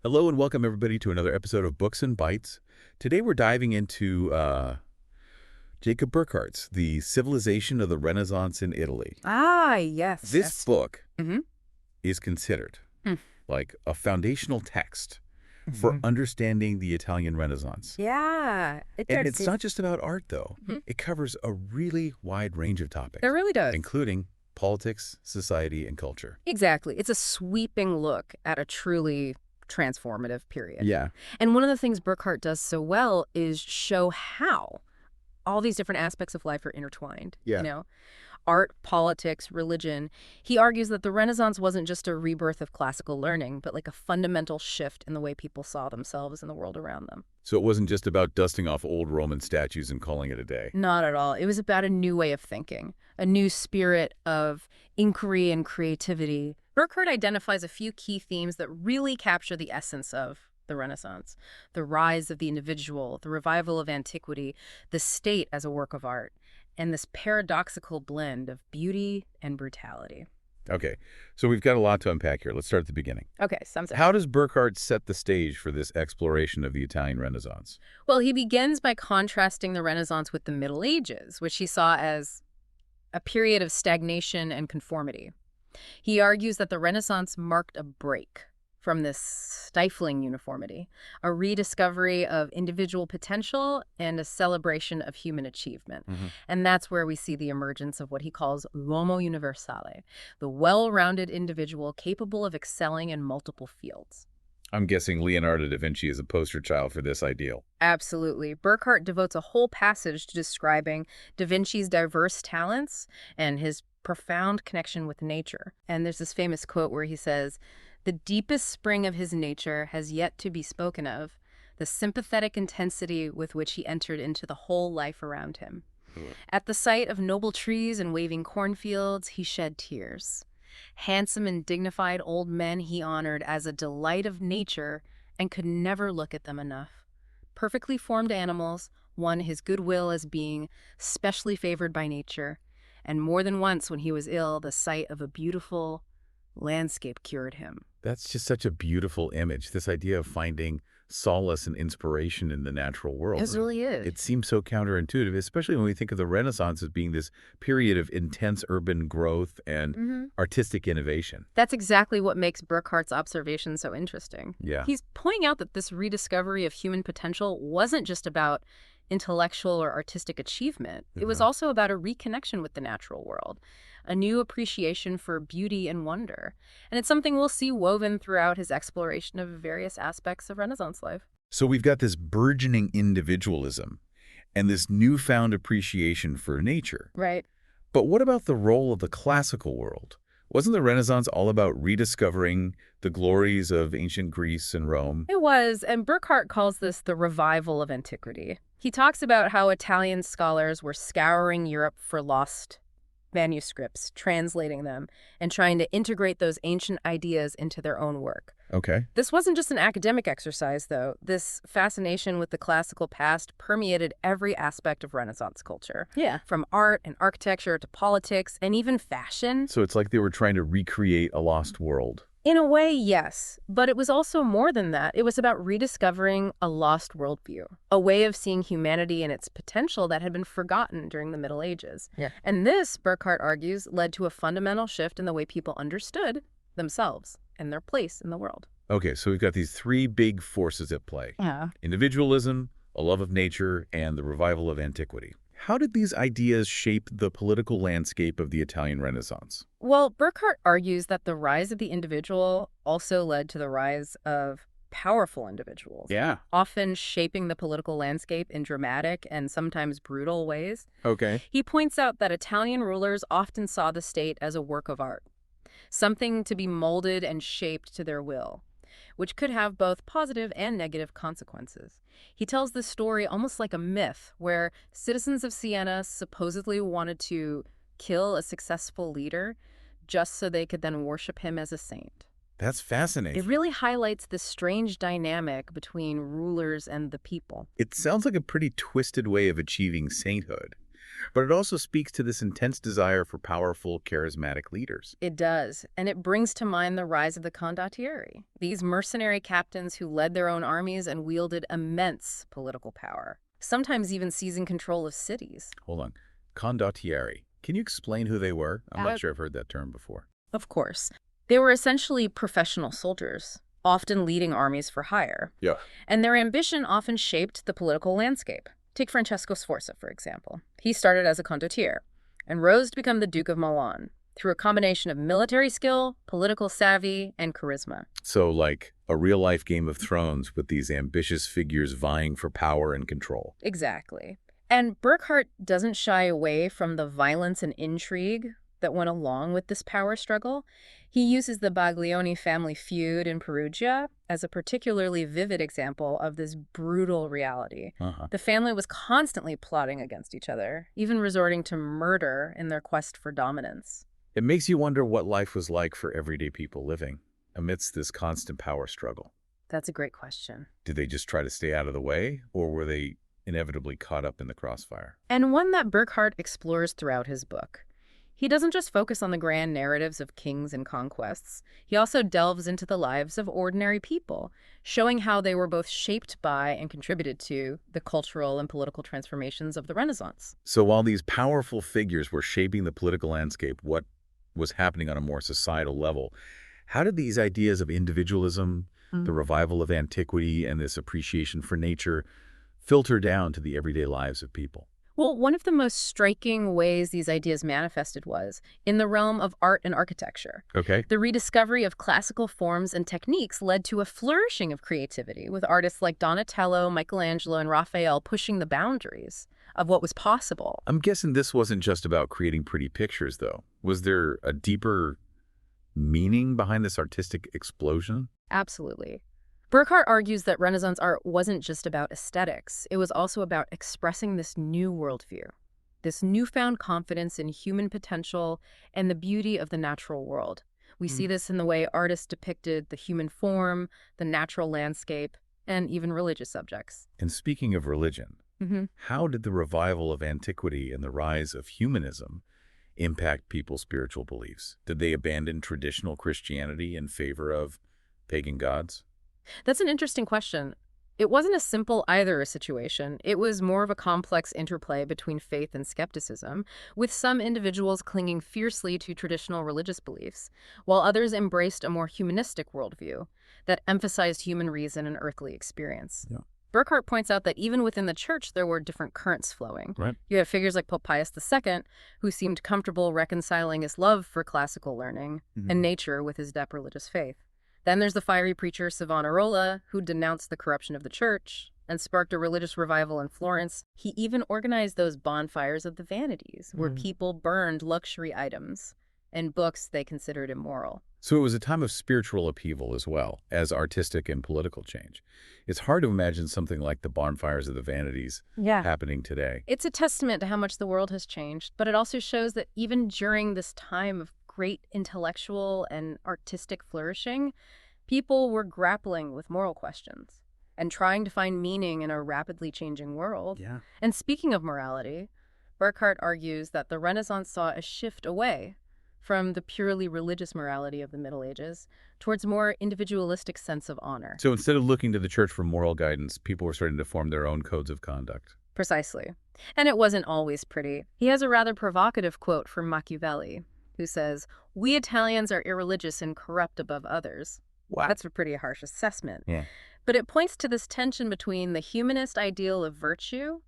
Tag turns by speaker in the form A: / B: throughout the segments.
A: Hello and welcome everybody to another episode of Books and Bytes. Today we're diving into Jacob Burckhardt's The Civilization of the Renaissance in Italy.
B: Ah, yes.
A: This
B: Yes.
A: book
B: Mm-hmm.
A: is considered
B: Mm.
A: like a foundational text for understanding the Italian Renaissance.
B: Yeah.
A: And it's not just about art, though.
B: Mhm.
A: It covers a really wide range of topics,
B: It really does.
A: including politics, society, and culture.
B: Exactly. It's a sweeping look at a truly transformative period.
A: Yeah.
B: And one of the things Burckhardt does so well is show how all these different aspects of life are intertwined.
A: Yeah.
B: You know, art, politics, religion. He argues that the Renaissance wasn't just a rebirth of classical learning, but like a fundamental shift in the way people saw themselves and the world around them.
A: So it wasn't just about dusting off old Roman statues and calling it a day.
B: Not at all. It was about a new way of thinking, a new spirit of inquiry and creativity. Burckhardt identifies a few key themes that really capture the essence of the Renaissance: the rise of the individual, the revival of antiquity, the state as a work of art, and this paradoxical blend of beauty and brutality.
A: Okay, so we've got a lot to unpack here. Let's start at the beginning.
B: Okay, sounds
A: How does Burckhardt set the stage for this exploration of the Italian Renaissance?
B: Well, he begins by contrasting the Renaissance with the Middle Ages, which he saw as a period of stagnation and conformity. He argues that the Renaissance marked a break from this stifling uniformity, a rediscovery of individual potential and a celebration of human achievement. And that's where we see the emergence of what he calls l'uomo universale, the well-rounded individual capable of excelling in multiple fields.
A: I'm guessing Leonardo da Vinci is a poster child for this ideal.
B: Absolutely. Burckhardt devotes a whole passage to describing Da Vinci's diverse talents and his profound connection with nature. And there's this famous quote where he says, "The deepest spring of his nature has yet to be spoken of, the sympathetic intensity with which he entered into the whole life around him. At the sight of noble trees and waving cornfields, he shed tears. Handsome and dignified old men he honored as a delight of nature and could never look at them enough. Perfectly formed animals won his goodwill as being specially favored by nature, and more than once when he was ill, the sight of a beautiful landscape cured him."
A: That's just such a beautiful image, this idea of finding solace and inspiration in the natural world.
B: It really is.
A: It seems so counterintuitive, especially when we think of the Renaissance as being this period of intense urban growth and artistic innovation.
B: That's exactly what makes Burckhardt's observation so interesting.
A: Yeah.
B: He's pointing out that this rediscovery of human potential wasn't just about intellectual or artistic achievement. It was also about a reconnection with the natural world, a new appreciation for beauty and wonder. And it's something we'll see woven throughout his exploration of various aspects of Renaissance life.
A: So we've got this burgeoning individualism and this newfound appreciation for nature.
B: Right.
A: But what about the role of the classical world? Wasn't the Renaissance all about rediscovering the glories of ancient Greece and Rome?
B: It was, and Burckhardt calls this the revival of antiquity. He talks about how Italian scholars were scouring Europe for lost manuscripts, translating them, and trying to integrate those ancient ideas into their own work.
A: Okay.
B: This wasn't just an academic exercise, though. This fascination with the classical past permeated every aspect of Renaissance culture.
C: Yeah.
B: From art and architecture to politics and even fashion.
A: So it's like they were trying to recreate a lost world.
B: In a way, yes. But it was also more than that. It was about rediscovering a lost worldview, a way of seeing humanity and its potential that had been forgotten during the Middle Ages.
C: Yeah.
B: And this, Burckhardt argues, led to a fundamental shift in the way people understood themselves and their place in the world.
A: Okay, so we've got these three big forces at play.
C: Yeah.
A: Individualism, a love of nature, and the revival of antiquity. How did these ideas shape the political landscape of the Italian Renaissance?
B: Well, Burckhardt argues that the rise of the individual also led to the rise of powerful individuals,
A: Yeah.
B: often shaping the political landscape in dramatic and sometimes brutal ways.
A: Okay.
B: He points out that Italian rulers often saw the state as a work of art, something to be molded and shaped to their will, which could have both positive and negative consequences. He tells this story almost like a myth, where citizens of Siena supposedly wanted to kill a successful leader just so they could then worship him as a saint.
A: That's fascinating.
B: It really highlights this strange dynamic between rulers and the people.
A: It sounds like a pretty twisted way of achieving sainthood. But it also speaks to this intense desire for powerful, charismatic leaders.
B: It does, and it brings to mind the rise of the condottieri, these mercenary captains who led their own armies and wielded immense political power, sometimes even seizing control of cities.
A: Hold on. Condottieri. Can you explain who they were? I'm
B: Uh,
A: not sure I've heard that term before.
B: Of course. They were essentially professional soldiers, often leading armies for hire,
A: Yeah.
B: and their ambition often shaped the political landscape. Take Francesco Sforza, for example. He started as a condottiere and rose to become the Duke of Milan through a combination of military skill, political savvy, and charisma.
A: So like a real-life Game of Thrones with these ambitious figures vying for power and control.
B: Exactly. And Burckhardt doesn't shy away from the violence and intrigue that went along with this power struggle. He uses the Baglioni family feud in Perugia as a particularly vivid example of this brutal reality.
A: Uh-huh.
B: The family was constantly plotting against each other, even resorting to murder in their quest for dominance.
A: It makes you wonder what life was like for everyday people living amidst this constant power struggle.
B: That's a great question.
A: Did they just try to stay out of the way, or were they inevitably caught up in the crossfire?
B: And one that Burckhardt explores throughout his book. He doesn't just focus on the grand narratives of kings and conquests. He also delves into the lives of ordinary people, showing how they were both shaped by and contributed to the cultural and political transformations of the Renaissance.
A: So while these powerful figures were shaping the political landscape, what was happening on a more societal level, how did these ideas of individualism, the revival of antiquity, and this appreciation for nature filter down to the everyday lives of people?
B: Well, one of the most striking ways these ideas manifested was in the realm of art and architecture.
A: Okay.
B: The rediscovery of classical forms and techniques led to a flourishing of creativity, with artists like Donatello, Michelangelo, and Raphael pushing the boundaries of what was possible.
A: I'm guessing this wasn't just about creating pretty pictures, though. Was there a deeper meaning behind this artistic explosion?
B: Absolutely. Burckhardt argues that Renaissance art wasn't just about aesthetics. It was also about expressing this new worldview, this newfound confidence in human potential and the beauty of the natural world. We see this in the way artists depicted the human form, the natural landscape, and even religious subjects.
A: And speaking of religion, how did the revival of antiquity and the rise of humanism impact people's spiritual beliefs? Did they abandon traditional Christianity in favor of pagan gods?
B: That's an interesting question. It wasn't a simple either situation. It was more of a complex interplay between faith and skepticism, with some individuals clinging fiercely to traditional religious beliefs, while others embraced a more humanistic worldview that emphasized human reason and earthly experience.
A: Yeah.
B: Burckhardt points out that even within the church, there were different currents flowing.
A: Right.
B: You have figures like Pope Pius II, who seemed comfortable reconciling his love for classical learning and nature with his deep religious faith. Then there's the fiery preacher Savonarola, who denounced the corruption of the church and sparked a religious revival in Florence. He even organized those bonfires of the vanities, where people burned luxury items and books they considered immoral.
A: So it was a time of spiritual upheaval as well as artistic and political change. It's hard to imagine something like the bonfires of the vanities happening today.
B: It's a testament to how much the world has changed, but it also shows that even during this time of great intellectual and artistic flourishing, people were grappling with moral questions and trying to find meaning in a rapidly changing world.
A: Yeah.
B: And speaking of morality, Burckhardt argues that the Renaissance saw a shift away from the purely religious morality of the Middle Ages towards a more individualistic sense of honor.
A: So instead of looking to the church for moral guidance, people were starting to form their own codes of conduct.
B: Precisely. And it wasn't always pretty. He has a rather provocative quote from Machiavelli, who says, "We Italians are irreligious and corrupt above others."
A: Wow.
B: That's a pretty harsh assessment.
A: Yeah.
B: But it points to this tension between the humanist ideal of virtue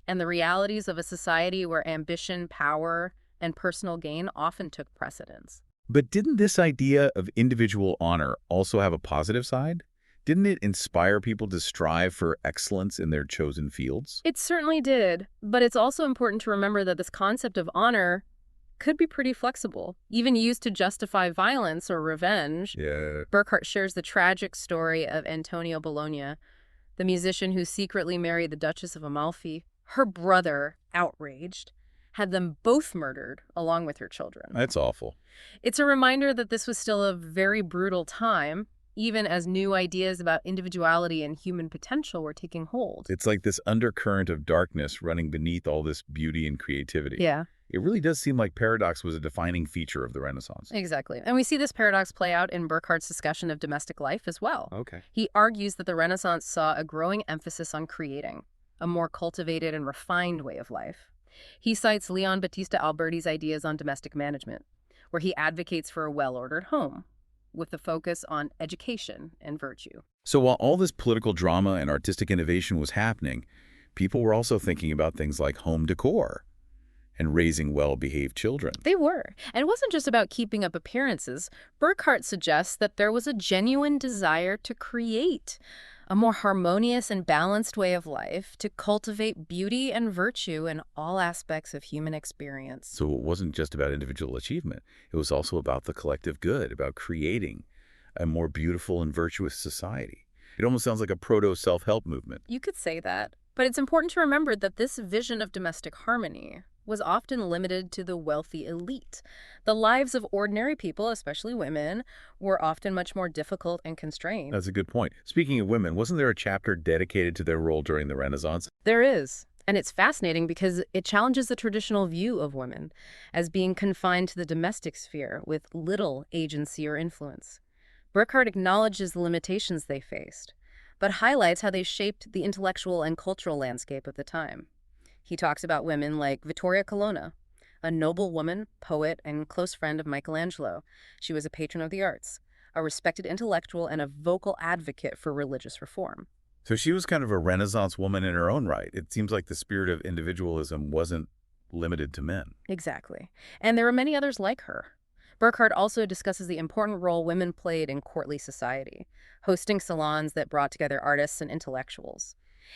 B: and the realities of a society where ambition, power, and personal gain often took precedence.
A: But didn't this idea of individual honor also have a positive side? Didn't it inspire people to strive for excellence in their chosen fields?
B: It certainly did, but it's also important to remember that this concept of honor could be pretty flexible, even used to justify violence or revenge.
A: Yeah.
B: Burckhardt shares the tragic story of Antonio Bologna, the musician who secretly married the Duchess of Amalfi. Her brother, outraged, had them both murdered along with her children.
A: That's awful.
B: It's a reminder that this was still a very brutal time, even as new ideas about individuality and human potential were taking hold.
A: It's like this undercurrent of darkness running beneath all this beauty and creativity.
B: Yeah,
A: It really does seem like paradox was a defining feature of the Renaissance.
B: exactly. And we see this paradox play out in Burckhardt's discussion of domestic life as well.
A: Okay.
B: He argues that the Renaissance saw a growing emphasis on creating a more cultivated and refined way of life. He cites Leon Battista Alberti's ideas on domestic management, where he advocates for a well-ordered home, with a focus on education and virtue.
A: So while all this political drama and artistic innovation was happening, people were also thinking about things like home decor and raising well-behaved children.
B: They were. And it wasn't just about keeping up appearances. Burckhardt suggests that there was a genuine desire to create a more harmonious and balanced way of life, to cultivate beauty and virtue in all aspects of human experience.
A: So it wasn't just about individual achievement. It was also about the collective good, about creating a more beautiful and virtuous society. It almost sounds like a proto-self-help movement.
B: You could say that. But it's important to remember that this vision of domestic harmony was often limited to the wealthy elite. The lives of ordinary people, especially women, were often much more difficult and constrained.
A: That's a good point. Speaking of women, wasn't there a chapter dedicated to their role during the Renaissance?
B: There is. And it's fascinating because it challenges the traditional view of women as being confined to the domestic sphere with little agency or influence. Burckhardt acknowledges the limitations they faced, but highlights how they shaped the intellectual and cultural landscape of the time. He talks about women like Vittoria Colonna, a noble woman, poet, and close friend of Michelangelo. She was a patron of the arts, a respected intellectual, and a vocal advocate for religious reform.
A: So she was kind of a Renaissance woman in her own right. It seems like the spirit of individualism wasn't limited to men.
B: Exactly. And there were many others like her. Burckhardt also discusses the important role women played in courtly society, hosting salons that brought together artists and intellectuals,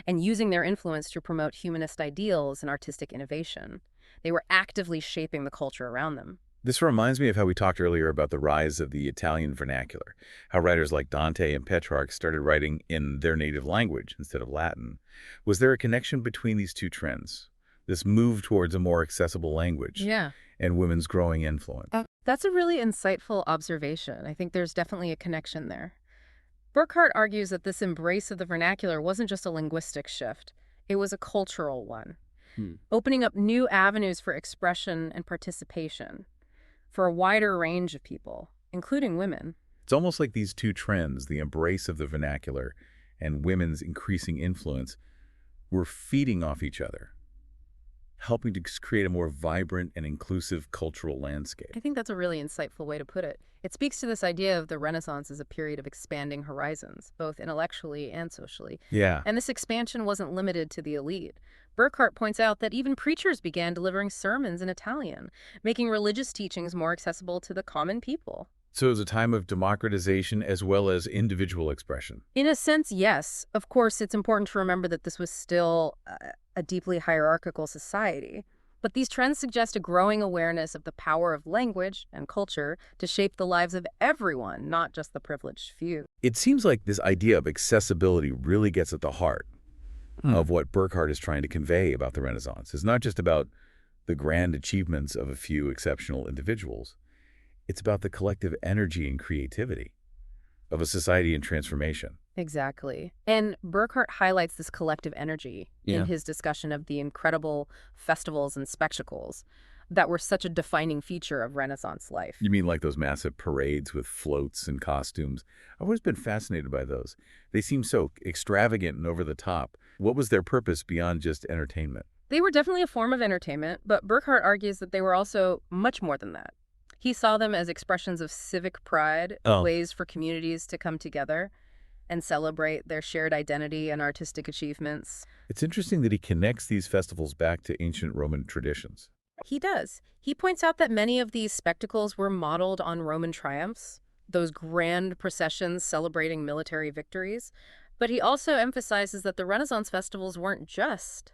B: and using their influence to promote humanist ideals and artistic innovation. They were actively shaping the culture around them.
A: This reminds me of how we talked earlier about the rise of the Italian vernacular, how writers like Dante and Petrarch started writing in their native language instead of Latin. Was there a connection between these two trends, this move towards a more accessible language and women's growing influence?
B: That's a really insightful observation. I think there's definitely a connection there. Burckhardt argues that this embrace of the vernacular wasn't just a linguistic shift. It was a cultural one, opening up new avenues for expression and participation for a wider range of people, including women.
A: It's almost like these two trends, the embrace of the vernacular and women's increasing influence, were feeding off each other, helping to create a more vibrant and inclusive cultural landscape.
B: I think that's a really insightful way to put it. It speaks to this idea of the Renaissance as a period of expanding horizons, both intellectually and socially.
A: Yeah.
B: And this expansion wasn't limited to the elite. Burckhardt points out that even preachers began delivering sermons in Italian, making religious teachings more accessible to the common people.
A: So it was a time of democratization as well as individual expression.
B: In a sense, yes. Of course, it's important to remember that this was still a deeply hierarchical society. But these trends suggest a growing awareness of the power of language and culture to shape the lives of everyone, not just the privileged few.
A: It seems like this idea of accessibility really gets at the heart of what Burckhardt is trying to convey about the Renaissance. It's not just about the grand achievements of a few exceptional individuals. It's about the collective energy and creativity of a society in transformation.
B: Exactly. And Burckhardt highlights this collective energy in his discussion of the incredible festivals and spectacles that were such a defining feature of Renaissance life.
A: You mean like those massive parades with floats and costumes? I've always been fascinated by those. They seem so extravagant and over the top. What was their purpose beyond just entertainment?
B: They were definitely a form of entertainment, but Burckhardt argues that they were also much more than that. He saw them as expressions of civic pride, ways for communities to come together and celebrate their shared identity and artistic achievements.
A: It's interesting that he connects these festivals back to ancient Roman traditions.
B: He does. He points out that many of these spectacles were modeled on Roman triumphs, those grand processions celebrating military victories. But he also emphasizes that the Renaissance festivals weren't just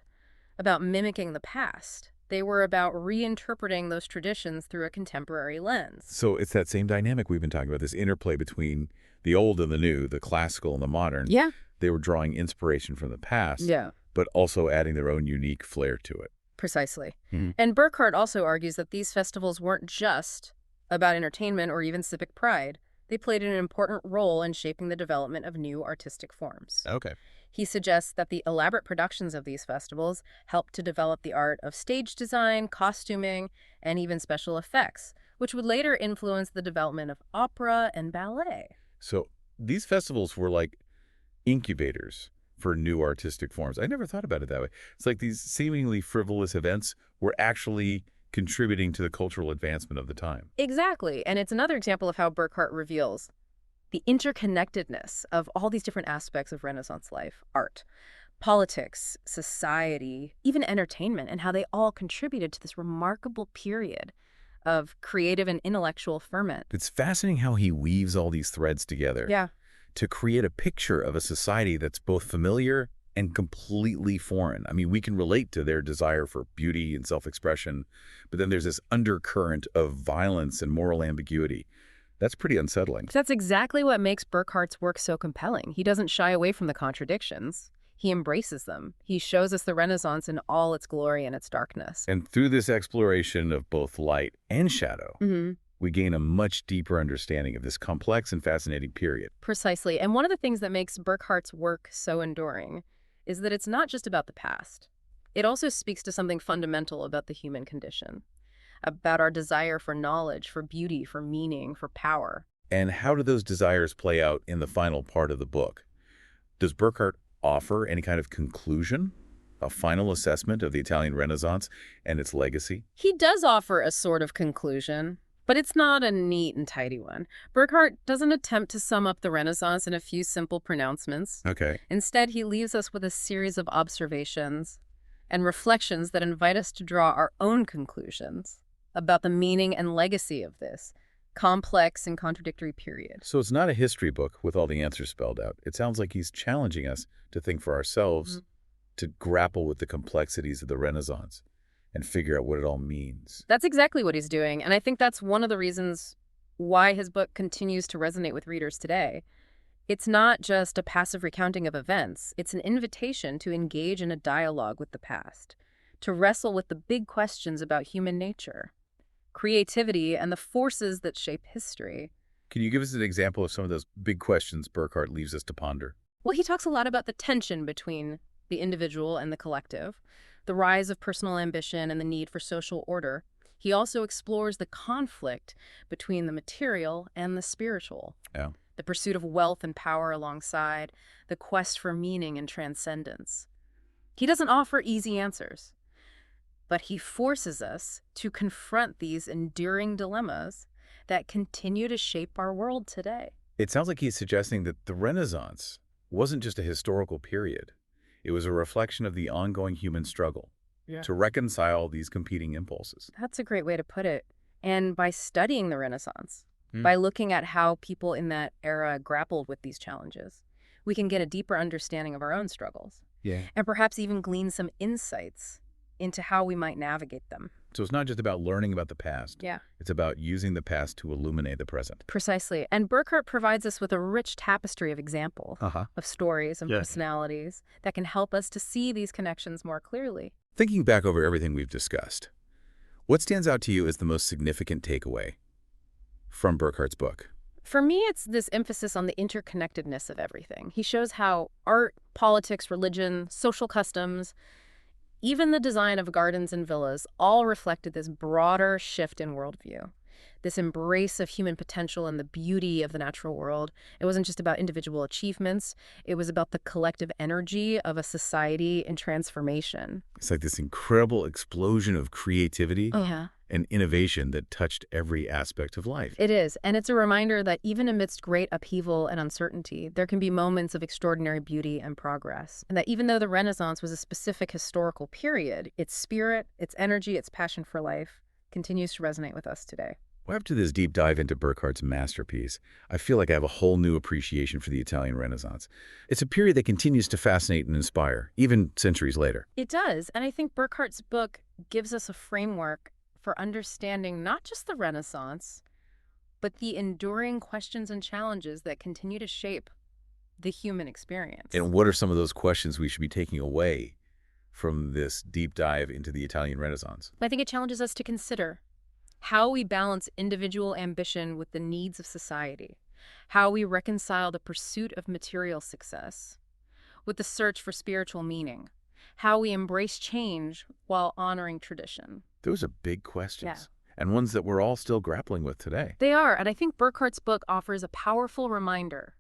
B: about mimicking the past. They were about reinterpreting those traditions through a contemporary lens.
A: So it's that same dynamic we've been talking about, this interplay between the old and the new, the classical and the modern.
B: Yeah.
A: They were drawing inspiration from the past,
B: Yeah.
A: but also adding their own unique flair to it.
B: Precisely. And Burckhardt also argues that these festivals weren't just about entertainment or even civic pride. They played an important role in shaping the development of new artistic forms.
A: Okay.
B: He suggests that the elaborate productions of these festivals helped to develop the art of stage design, costuming, and even special effects, which would later influence the development of opera and ballet.
A: So these festivals were like incubators for new artistic forms. I never thought about it that way. It's like these seemingly frivolous events were actually contributing to the cultural advancement of the time.
B: Exactly, and it's another example of how Burckhardt reveals the interconnectedness of all these different aspects of Renaissance life: art, politics, society, even entertainment, and how they all contributed to this remarkable period of creative and intellectual ferment.
A: It's fascinating how he weaves all these threads together
B: Yeah,
A: to create a picture of a society that's both familiar and completely foreign. I mean, we can relate to their desire for beauty and self-expression, but then there's this undercurrent of violence and moral ambiguity. That's pretty unsettling.
B: that's exactly what makes Burckhardt's work so compelling. He doesn't shy away from the contradictions. He embraces them. He shows us the Renaissance in all its glory and its darkness.
A: And through this exploration of both light and shadow,
B: Mm-hmm.
A: we gain a much deeper understanding of this complex and fascinating period.
B: Precisely. And one of the things that makes Burckhardt's work so enduring is that it's not just about the past. It also speaks to something fundamental about the human condition, about our desire for knowledge, for beauty, for meaning, for power.
A: And how do those desires play out in the final part of the book? Does Burckhardt offer any kind of conclusion, a final assessment of the Italian Renaissance and its legacy?
B: He does offer a sort of conclusion, but it's not a neat and tidy one. Burckhardt doesn't attempt to sum up the Renaissance in a few simple pronouncements.
A: Okay.
B: Instead, he leaves us with a series of observations and reflections that invite us to draw our own conclusions about the meaning and legacy of this complex and contradictory period.
A: So it's not a history book with all the answers spelled out. It sounds like he's challenging us to think for ourselves, to grapple with the complexities of the Renaissance and figure out what it all means.
B: That's exactly what he's doing, and I think that's one of the reasons why his book continues to resonate with readers today. It's not just a passive recounting of events. It's an invitation to engage in a dialogue with the past, to wrestle with the big questions about human nature, creativity, and the forces that shape history.
A: Can you give us an example of some of those big questions Burckhardt leaves us to ponder?
B: Well, he talks a lot about the tension between the individual and the collective, the rise of personal ambition and the need for social order. He also explores the conflict between the material and the spiritual,
A: Yeah.
B: the pursuit of wealth and power alongside the quest for meaning and transcendence. He doesn't offer easy answers, but he forces us to confront these enduring dilemmas that continue to shape our world today.
A: It sounds like he's suggesting that the Renaissance wasn't just a historical period. It was a reflection of the ongoing human struggle to reconcile these competing impulses.
B: That's a great way to put it. And by studying the Renaissance, by looking at how people in that era grappled with these challenges, we can get a deeper understanding of our own struggles
A: Yeah.
B: and perhaps even glean some insights into how we might navigate them.
A: So it's not just about learning about the past.
B: Yeah.
A: It's about using the past to illuminate the present.
B: Precisely. And Burckhardt provides us with a rich tapestry of examples, of stories and
A: Yeah.
B: personalities that can help us to see these connections more clearly.
A: Thinking back over everything we've discussed, what stands out to you as the most significant takeaway from Burckhardt's book?
B: For me, it's this emphasis on the interconnectedness of everything. He shows how art, politics, religion, social customs, even the design of gardens and villas all reflected this broader shift in worldview, this embrace of human potential and the beauty of the natural world. It wasn't just about individual achievements. It was about the collective energy of a society in transformation.
A: It's like this incredible explosion of creativity
B: Yeah.
A: and innovation that touched every aspect of life.
B: It is, and it's a reminder that even amidst great upheaval and uncertainty, there can be moments of extraordinary beauty and progress. And that even though the Renaissance was a specific historical period, its spirit, its energy, its passion for life continues to resonate with us today.
A: Well, after this deep dive into Burckhardt's masterpiece, I feel like I have a whole new appreciation for the Italian Renaissance. It's a period that continues to fascinate and inspire, even centuries later.
B: It does, and I think Burckhardt's book gives us a framework for understanding not just the Renaissance, but the enduring questions and challenges that continue to shape the human experience.
A: And what are some of those questions we should be taking away from this deep dive into the Italian Renaissance?
B: I think it challenges us to consider how we balance individual ambition with the needs of society, how we reconcile the pursuit of material success with the search for spiritual meaning, how we embrace change while honoring tradition.
A: Those are big
B: Yeah.
A: questions, and ones that we're all still grappling with today.
B: They are, and I think Burckhardt's book offers a powerful reminder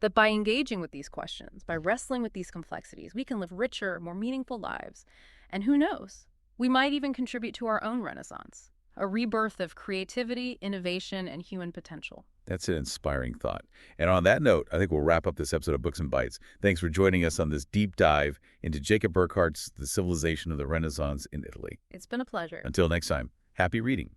B: that by engaging with these questions, by wrestling with these complexities, we can live richer, more meaningful lives. And who knows, we might even contribute to our own renaissance, a rebirth of creativity, innovation, and human potential.
A: That's an inspiring thought. And on that note, I think we'll wrap up this episode of Books and Bytes. Thanks for joining us on this deep dive into Jacob Burckhardt's The Civilization of the Renaissance in Italy.
B: It's been a pleasure.
A: Until next time, happy reading.